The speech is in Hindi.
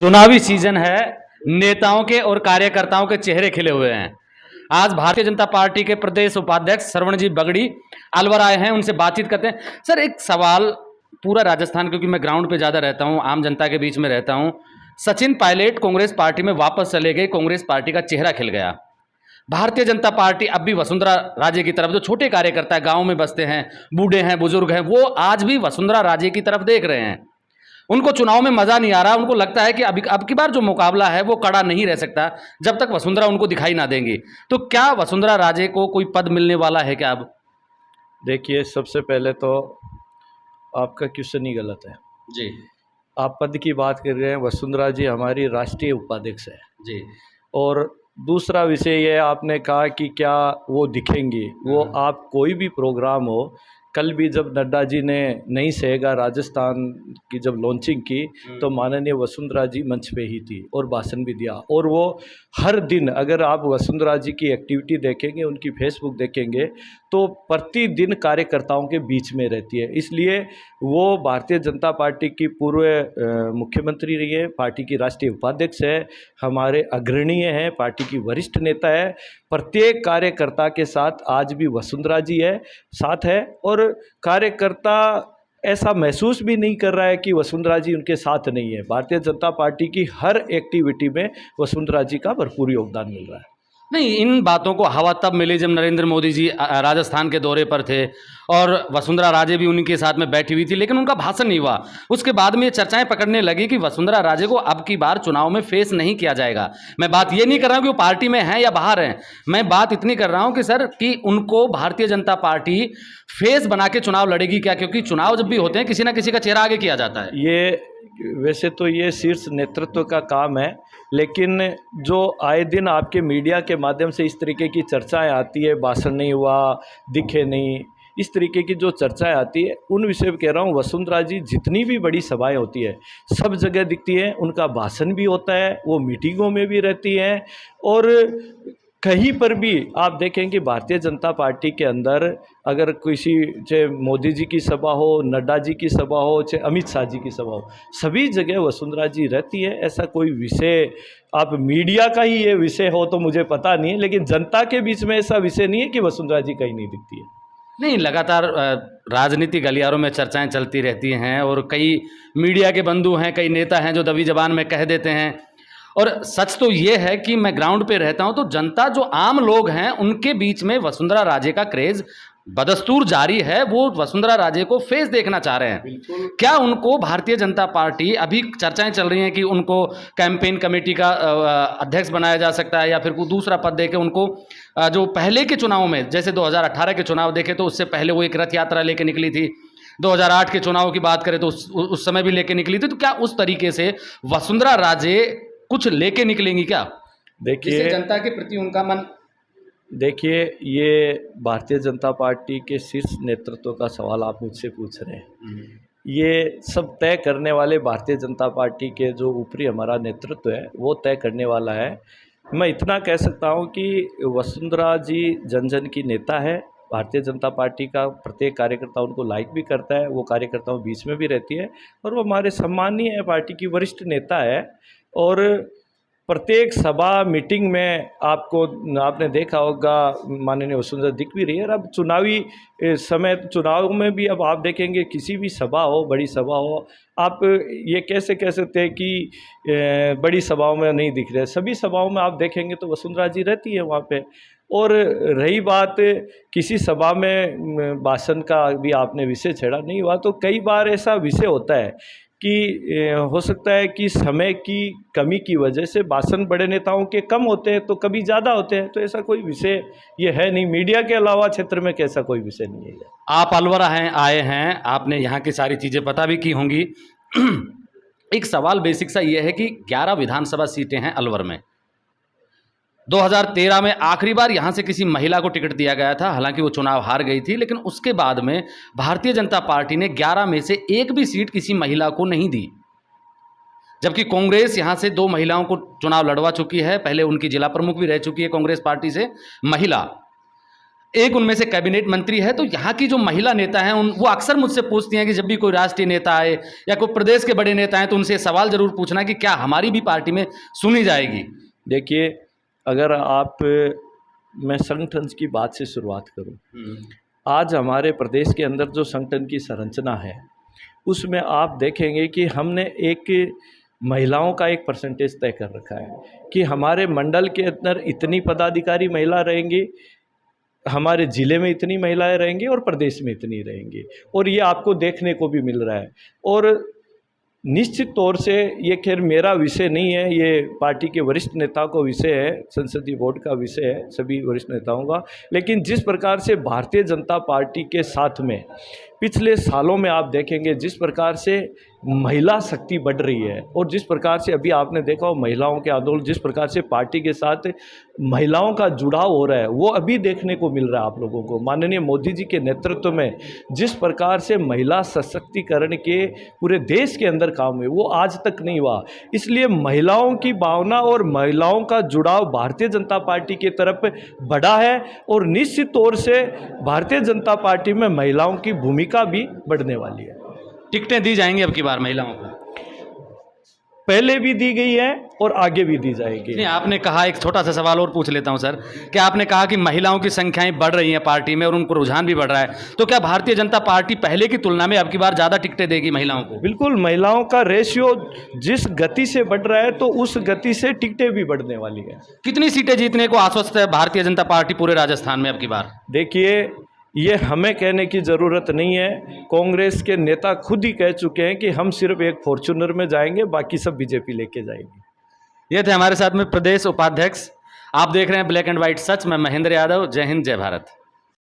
चुनावी सीजन है। नेताओं के और कार्यकर्ताओं के चेहरे खिले हुए हैं। आज भारतीय जनता पार्टी के प्रदेश उपाध्यक्ष श्रवणजीत बगड़ी अलवर आए हैं, उनसे बातचीत करते हैं। सर, एक सवाल, पूरा राजस्थान, क्योंकि मैं ग्राउंड पे ज़्यादा रहता हूँ, आम जनता के बीच में रहता हूँ। सचिन पायलट कांग्रेस पार्टी में वापस चले गए, कांग्रेस पार्टी का चेहरा खिल गया। भारतीय जनता पार्टी अब भी वसुंधरा राजे की तरफ, जो छोटे कार्यकर्ता है, गाँव में बसते हैं, बूढ़े हैं, बुजुर्ग हैं, वो आज भी वसुंधरा राजे की तरफ देख रहे हैं। उनको चुनाव में मजा नहीं आ रहा। उनको लगता है कि अब की बार जो मुकाबला है वो कड़ा नहीं रह सकता जब तक वसुंधरा उनको दिखाई ना देंगी। तो क्या वसुंधरा राजे को कोई पद मिलने वाला है क्या अब? देखिए, सबसे पहले तो आपका क्वेश्चन ही गलत है। जी आप पद की बात कर रहे हैं, वसुंधरा जी हमारी राष्ट्रीय उपाध्यक्ष है। जी। और दूसरा विषय ये आपने कहा कि क्या वो दिखेंगी, वो आप कोई भी प्रोग्राम हो, कल भी जब नड्डा जी ने नई सहेगा राजस्थान की जब लॉन्चिंग की तो माननीय वसुंधरा जी मंच पे ही थी और भाषण भी दिया। और वो हर दिन, अगर आप वसुंधरा जी की एक्टिविटी देखेंगे, उनकी फेसबुक देखेंगे, तो प्रतिदिन कार्यकर्ताओं के बीच में रहती है। इसलिए वो भारतीय जनता पार्टी की पूर्व मुख्यमंत्री रही है, पार्टी की राष्ट्रीय उपाध्यक्ष है, हमारे अग्रणीय हैं, पार्टी की वरिष्ठ नेता है। प्रत्येक कार्यकर्ता के साथ आज भी वसुंधरा जी है, साथ है। और कार्यकर्ता ऐसा महसूस भी नहीं कर रहा है कि वसुंधरा जी उनके साथ नहीं है। भारतीय जनता पार्टी की हर एक्टिविटी में वसुंधरा जी का भरपूर योगदान मिल रहा है। नहीं, इन बातों को हवा तब मिली जब नरेंद्र मोदी जी राजस्थान के दौरे पर थे और वसुंधरा राजे भी उनके साथ में बैठी हुई थी, लेकिन उनका भाषण नहीं हुआ। उसके बाद में ये चर्चाएं पकड़ने लगी कि वसुंधरा राजे को अब की बार चुनाव में फेस नहीं किया जाएगा। मैं बात ये नहीं कर रहा हूं कि वो पार्टी में हैं या बाहर हैं, मैं बात इतनी कर रहा हूं कि सर, कि उनको भारतीय जनता पार्टी फेस बना के चुनाव लड़ेगी क्या? क्योंकि चुनाव जब भी होते हैं किसी ना किसी का चेहरा आगे किया जाता है। वैसे तो ये शीर्ष नेतृत्व का काम है, लेकिन जो आए दिन आपके मीडिया के माध्यम से इस तरीके की चर्चाएं आती है, भाषण नहीं हुआ, दिखे नहीं, इस तरीके की जो चर्चाएं आती है, उन विषय पर कह रहा हूँ। वसुंधरा जी जितनी भी बड़ी सभाएं होती है सब जगह दिखती हैं, उनका भाषण भी होता है, वो मीटिंगों में भी रहती हैं। और कहीं पर भी आप देखें कि भारतीय जनता पार्टी के अंदर अगर किसी, चाहे मोदी जी की सभा हो, नड्डा जी की सभा हो, चाहे अमित शाह जी की सभा हो, सभी जगह वसुंधरा जी रहती है। ऐसा कोई विषय, आप मीडिया का ही ये विषय हो तो मुझे पता नहीं है, लेकिन जनता के बीच में ऐसा विषय नहीं है कि वसुंधरा जी कहीं नहीं दिखती है। नहीं, लगातार राजनीति गलियारों में चर्चाएं चलती रहती हैं और कई मीडिया के बंधु हैं, कई नेता हैं जो दबी जबान में कह देते हैं। और सच तो ये है कि मैं ग्राउंड पे रहता हूं तो जनता, जो आम लोग हैं, उनके बीच में वसुंधरा राजे का क्रेज बदस्तूर जारी है। वो वसुंधरा राजे को फेस देखना चाह रहे हैं। क्या उनको भारतीय जनता पार्टी, अभी चर्चाएं चल रही हैं कि उनको कैंपेन कमेटी का अध्यक्ष बनाया जा सकता है या फिर कोई दूसरा पद देके उनको, जो पहले के चुनाव में, जैसे 2018 के चुनाव देखे तो उससे पहले वो एक रथ यात्रा लेके निकली थी, 2008 के चुनाव की बात करें तो उस समय भी लेके निकली थी। तो क्या उस तरीके से वसुंधरा राजे कुछ लेके निकलेंगी क्या? देखिए, जनता के प्रति उनका मन। देखिए, ये भारतीय जनता पार्टी के शीर्ष नेतृत्व का सवाल आप मुझसे पूछ रहे हैं। ये सब तय करने वाले भारतीय जनता पार्टी के जो ऊपरी हमारा नेतृत्व है वो तय करने वाला है। मैं इतना कह सकता हूँ कि वसुंधरा जी जन जन की नेता है। भारतीय जनता पार्टी का प्रत्येक कार्यकर्ता उनको लाइक भी करता है, वो कार्यकर्ताओं के बीच में भी रहती है और वो हमारे सम्मानीय है, पार्टी की वरिष्ठ नेता है। और प्रत्येक सभा मीटिंग में आपने देखा होगा माननीय वसुंधरा दिख भी रही है। और अब चुनावी समय, चुनाव में भी अब आप देखेंगे किसी भी सभा हो, बड़ी सभा हो, आप ये कैसे कह सकते हैं कि बड़ी सभाओं में नहीं दिख रहे, सभी सभाओं में आप देखेंगे तो वसुंधरा जी रहती है वहाँ पे। और रही बात किसी सभा में भाषण का, भी आपने विषय छेड़ा, नहीं हुआ तो कई बार ऐसा विषय होता है कि हो सकता है कि समय की कमी की वजह से भाषण बड़े नेताओं के कम होते हैं तो कभी ज़्यादा होते हैं, तो ऐसा कोई विषय ये है नहीं। मीडिया के अलावा क्षेत्र में कैसा कोई विषय नहीं है। आप अलवर आए हैं, आपने यहाँ की सारी चीज़ें पता भी की होंगी। एक सवाल बेसिक सा ये है कि 11 विधानसभा सीटें हैं अलवर में। 2013 में आखिरी बार यहाँ से किसी महिला को टिकट दिया गया था, हालांकि वो चुनाव हार गई थी, लेकिन उसके बाद में भारतीय जनता पार्टी ने 11 में से एक भी सीट किसी महिला को नहीं दी। जबकि कांग्रेस यहाँ से 2 महिलाओं को चुनाव लड़वा चुकी है, पहले उनकी जिला प्रमुख भी रह चुकी है कांग्रेस पार्टी से महिला। एक उनमें से कैबिनेट मंत्री है। तो यहाँ की जो महिला नेता हैं वो अक्सर मुझसे पूछती हैं कि जब भी कोई राष्ट्रीय नेता आए या कोई प्रदेश के बड़े नेता हैं तो उनसे सवाल ज़रूर पूछना कि क्या हमारी भी पार्टी में सुनी जाएगी। देखिए, अगर मैं संगठन की बात से शुरुआत करूं, आज हमारे प्रदेश के अंदर जो संगठन की संरचना है उसमें आप देखेंगे कि हमने एक महिलाओं का एक परसेंटेज तय कर रखा है कि हमारे मंडल के अंदर इतनी पदाधिकारी महिला रहेंगी, हमारे ज़िले में इतनी महिलाएं रहेंगी और प्रदेश में इतनी रहेंगी, और ये आपको देखने को भी मिल रहा है। और निश्चित तौर से ये खैर मेरा विषय नहीं है, ये पार्टी के वरिष्ठ नेताओं का विषय है, संसदीय बोर्ड का विषय है, सभी वरिष्ठ नेताओं का। लेकिन जिस प्रकार से भारतीय जनता पार्टी के साथ में पिछले सालों में आप देखेंगे जिस प्रकार से महिला शक्ति बढ़ रही है, और जिस प्रकार से अभी आपने देखा हो महिलाओं के आंदोलन, जिस प्रकार से पार्टी के साथ महिलाओं का जुड़ाव हो रहा है, वो अभी देखने को मिल रहा है आप लोगों को। माननीय मोदी जी के नेतृत्व में जिस प्रकार से महिला सशक्तिकरण के पूरे देश के अंदर काम हुए वो आज तक नहीं हुआ। इसलिए महिलाओं की भावना और महिलाओं का जुड़ाव भारतीय जनता पार्टी की तरफ बढ़ा है, और निश्चित तौर से भारतीय जनता पार्टी में महिलाओं की भूमिका भी बढ़ने वाली है। टिकटें दी जाएंगी अब की बार महिलाओं को? पहले भी दी गई है और आगे भी दी जाएगी। नहीं, आपने कहा, एक छोटा सा सवाल और पूछ लेता हूं सर, कि आपने कहा कि महिलाओं की संख्याएं बढ़ रही हैं पार्टी में और उनको रुझान भी बढ़ रहा है, तो क्या भारतीय जनता पार्टी पहले की तुलना में अब की बार ज़्यादा टिकटें देगी महिलाओं को? बिल्कुल, महिलाओं का रेशियो जिस गति से बढ़ रहा है तो उस गति से टिकटें भी बढ़ने वाली है। कितनी सीटें जीतने को आश्वस्त है भारतीय जनता पार्टी पूरे राजस्थान में अब की बार? देखिए, ये हमें कहने की ज़रूरत नहीं है, कांग्रेस के नेता खुद ही कह चुके हैं कि हम सिर्फ एक फॉर्च्यूनर में जाएंगे, बाकी सब बीजेपी लेके जाएगी। ये थे हमारे साथ में प्रदेश उपाध्यक्ष। आप देख रहे हैं ब्लैक एंड व्हाइट सच। मैं महेंद्र यादव। जय हिंद, जय भारत।